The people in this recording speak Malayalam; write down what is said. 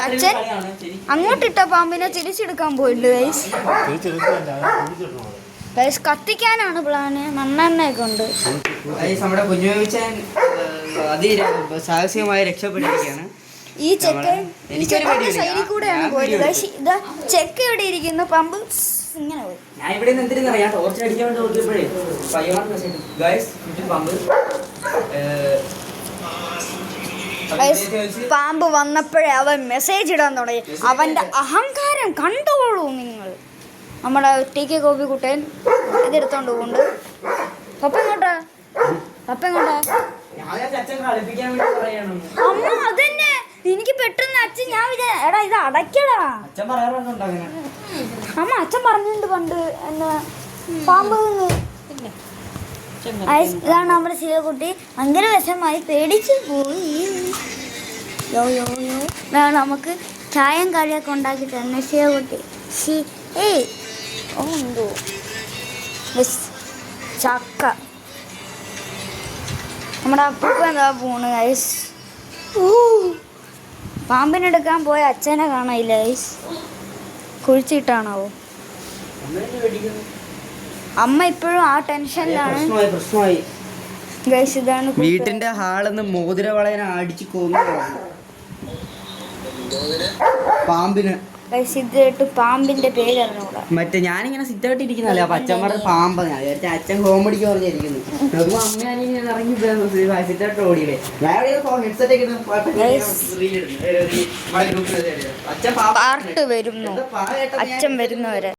അച്ഛൻ അങ്ങോട്ടിട്ട പാമ്പിനെ തിരിച്ചെടുക്കാൻ പോയിട്ടുണ്ട് ഗൈസ്. കത്തിക്കാനാണ് പ്ലാന്. മണ്ണെണ്ണയൊക്കെ ഉണ്ട്. നമ്മുടെ കുഞ്ഞുച്ചാൻ സാഹസികമായി രക്ഷപ്പെട്ടിരിക്കുകയാണ്. ഈ ചെക്ക് സൈഡിൽ കൂടെയാണ് പോയത് ഗൈസ്. ഇതാ ചെക്ക് ഇവിടെ ഇരിക്കുന്ന പമ്പ് ഇങ്ങനെ പോയി. ഞാൻ ഇവിടെ നിന്ന് എന്തിനാ ടോർച്ച് അടിക്കാൻ വേണ്ടി നോക്കിയപ്പോഴേ പമ്പ് പാമ്പ് വന്നപ്പോഴേ അവൻ മെസ്സേജ് ഇടാൻ തുടങ്ങി. അവന്റെ അഹങ്കാരം കണ്ടോളൂ നിങ്ങൾ. നമ്മുടെ TK കോപ്പിക്കുട്ടൻ ഇതെടുത്തോണ്ട് പോകുന്നുണ്ട്. പപ്പ എങ്ങോട്ടാ? അമ്മ അതന്നെ എനിക്ക് പെട്ടെന്ന് അച്ഛൻ ഞാൻ എടാ ഇത് അടയ്ക്കടാ. അമ്മ അച്ഛൻ പറഞ്ഞിട്ടുണ്ട് പണ്ട് എന്താ പാമ്പ്. ഇതാണ് നമ്മുടെ ശിവകുട്ടി. ഭയങ്കര വിഷമായി പേടിച്ച് പോയി. നമുക്ക് ചായം കളിയൊക്കെ ഉണ്ടാക്കി തന്നെ ശിവകുട്ടി. എന്തോ ചക്ക. നമ്മുടെ അപ്പൂപ്പ എന്താ പോണ് ഗൈസ്. പാമ്പിനെടുക്കാൻ പോയ അച്ഛനെ കാണാനില്ല ഗൈസ്. കുഴിച്ചിട്ടാണാവോ? അമ്മ ഇപ്പോഴും ആ ടെൻഷനിലാണ് ഗൈസ്. ഇതാണ് വീട്ടിന്റെ ഹാളിന്ന് മോതിര വളയന അടിച്ച് കൊന്നു പാമ്പിന്. പാമ്പിന്റെ പേര് അറിഞ്ഞൂടാ. മറ്റേ ഞാനിങ്ങനെ സിറ്റായിട്ട് ഇരിക്കുന്നല്ലേ, അപ്പൊ അച്ഛൻ പറഞ്ഞ പാമ്പ്. ഞാൻ വിചാരിച്ച അച്ഛൻ ഹോമടിക്ക് പറഞ്ഞിരിക്കുന്നു. അമ്മ ഇറങ്ങി സിറ്റായിട്ട് ഓടിയില്ലേ. പാർട്ട് വരുന്നു. അച്ഛൻ വരുന്നവരെ